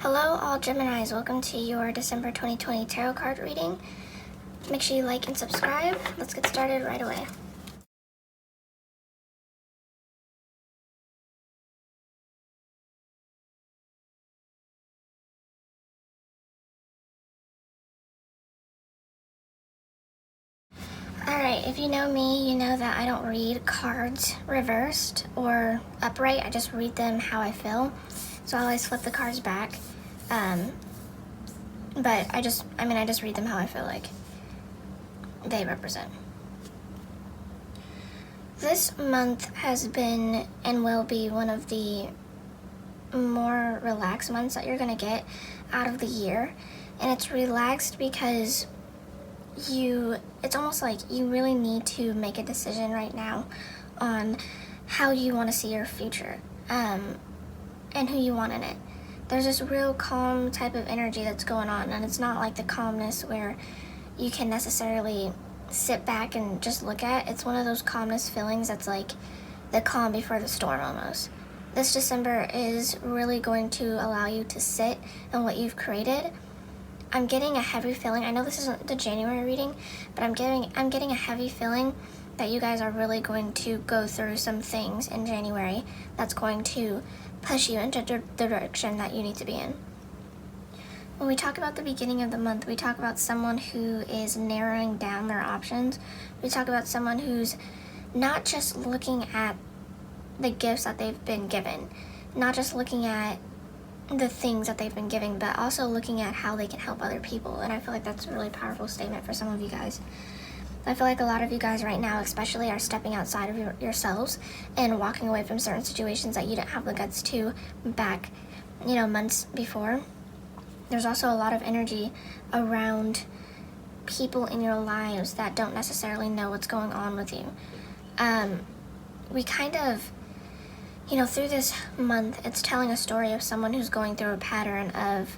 Hello all Geminis, welcome to your December 2020 tarot card reading. Make sure you like and subscribe. Let's get started right away. Alright, if you know me, you know that I don't read cards reversed or upright. I just read them how I feel. So I always flip the cards back. But I just read them how I feel like they represent. This month has been and will be one of the more relaxed months that you're gonna get out of the year. And it's relaxed because it's almost like you really need to make a decision right now on how you want to see your future and who you want in it. There's this real calm type of energy that's going on, and it's not like the calmness where you can necessarily sit back and just look at. It's one of those calmness feelings that's like the calm before the storm almost. This December is really going to allow you to sit in what you've created. I'm getting a heavy feeling. I know this isn't the January reading, but I'm getting a heavy feeling that you guys are really going to go through some things in January that's going to push you into the direction that you need to be in. When we talk about the beginning of the month, we talk about someone who is narrowing down their options. We talk about someone who's not just looking at the gifts that they've been given, not just looking at the things that they've been given, but also looking at how they can help other people. And I feel like that's a really powerful statement for some of you guys. I feel like a lot of you guys right now especially are stepping outside of yourselves and walking away from certain situations that you didn't have the guts to back, months before. There's also a lot of energy around people in your lives that don't necessarily know what's going on with you. We kind of, through this month, it's telling a story of someone who's going through a pattern of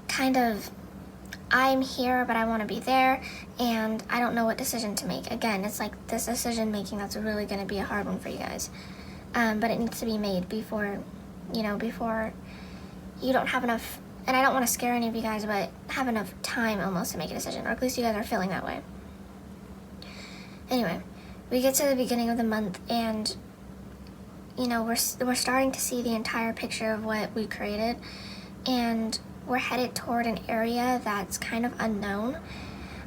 kind of, I'm here, but I want to be there, and I don't know what decision to make. Again, it's like this decision making that's really going to be a hard one for you guys. But it needs to be made before you don't have enough, and I don't want to scare any of you guys, but have enough time almost to make a decision, or at least you guys are feeling that way. Anyway, we get to the beginning of the month, and we're starting to see the entire picture of what we created, and we're headed toward an area that's kind of unknown.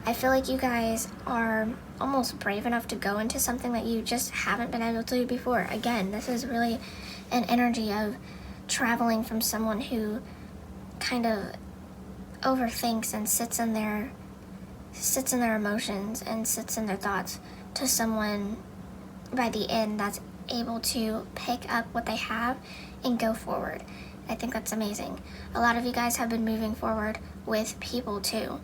I feel like you guys are almost brave enough to go into something that you just haven't been able to do before. Again, this is really an energy of traveling from someone who kind of overthinks and sits in their emotions and sits in their thoughts to someone by the end that's able to pick up what they have and go forward. I think that's amazing. A lot of you guys have been moving forward with people too.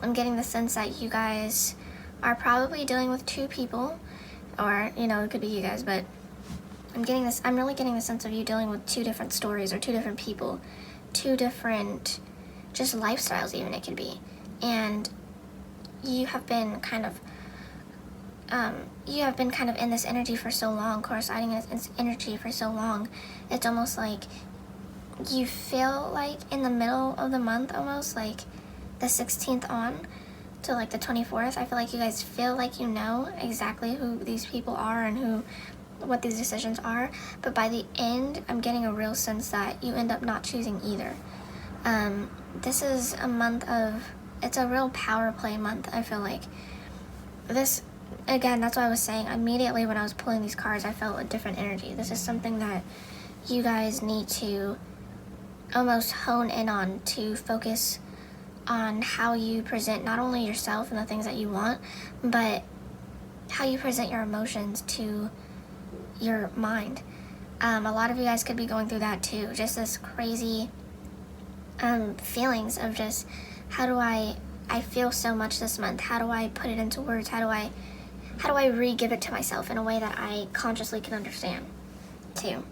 I'm getting the sense that you guys are probably dealing with two people, or it could be you guys, but I'm really getting the sense of you dealing with two different stories or two different people, two different just lifestyles even it could be. And you have been kind of in this energy for so long, coinciding in this energy for so long. It's almost like you feel like in the middle of the month, almost like the 16th on to like the 24th, I feel like you guys feel like you know exactly who these people are and what these decisions are. But by the end, I'm getting a real sense that you end up not choosing either. This is a month it's a real power play month, I feel like. This, again, that's what I was saying. Immediately when I was pulling these cards, I felt a different energy. This is something that you guys need to almost hone in on, to focus on how you present not only yourself and the things that you want, but how you present your emotions to your mind. A lot of you guys could be going through that too, just this crazy feelings of just, how do I feel so much this month, how do I put it into words, how do I re-give it to myself in a way that I consciously can understand too.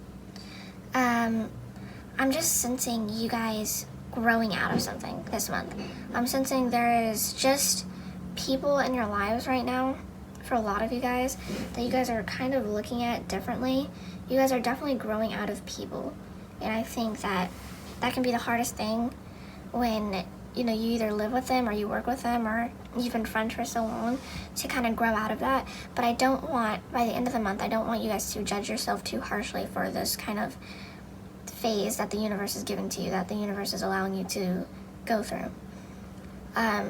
I'm just sensing you guys growing out of something this month. I'm sensing there is just people in your lives right now, for a lot of you guys, that you guys are kind of looking at differently. You guys are definitely growing out of people. And I think that that can be the hardest thing when, you know, you either live with them or you work with them or you've been friends for so long, to kind of grow out of that. But I don't want, by the end of the month, I don't want you guys to judge yourself too harshly for this kind of phase that the universe is giving to you, that the universe is allowing you to go through.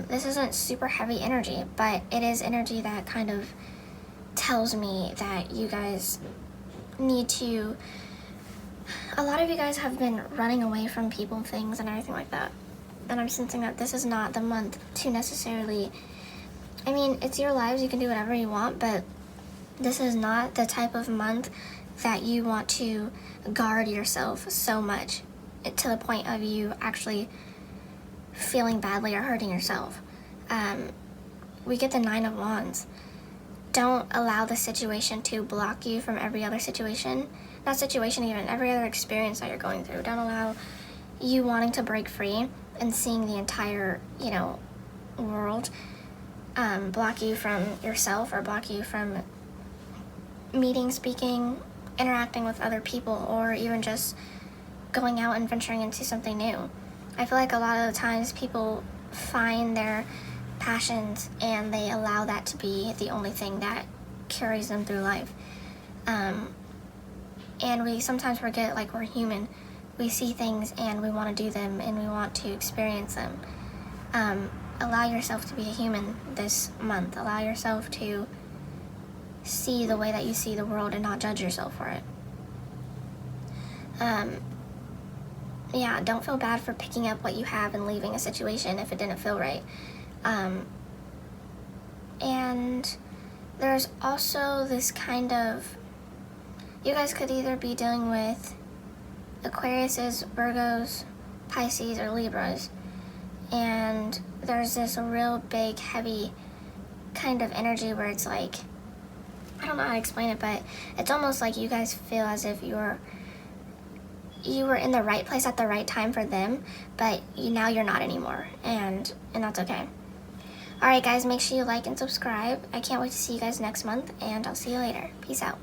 This isn't super heavy energy, but it is energy that kind of tells me that you guys need to, a lot of you guys have been running away from people, things, and everything like that. And I'm sensing that this is not the month to necessarily, I mean, it's your lives, you can do whatever you want, but this is not the type of month that you want to guard yourself so much to the point of you actually feeling badly or hurting yourself. We get the 9 of Wands. Don't allow the situation to block you from every other situation. Not situation even, every other experience that you're going through. Don't allow you wanting to break free and seeing the entire, you know, world block you from yourself, or block you from meeting, speaking, interacting with other people, or even just going out and venturing into something new. I feel like a lot of the times people find their passions and they allow that to be the only thing that carries them through life. And we sometimes forget, like, we're human. We see things and we want to do them and we want to experience them. Allow yourself to be a human this month. Allow yourself to see the way that you see the world and not judge yourself for it. Yeah, don't feel bad for picking up what you have and leaving a situation if it didn't feel right. And there's also this kind of, you guys could either be dealing with Aquariuses, Virgos, Pisces, or Libras. And there's this real big, heavy kind of energy where it's like, I don't know how to explain it, but it's almost like you guys feel as if you were in the right place at the right time for them, but now you're not anymore, and that's okay. Alright guys, make sure you like and subscribe. I can't wait to see you guys next month, and I'll see you later. Peace out.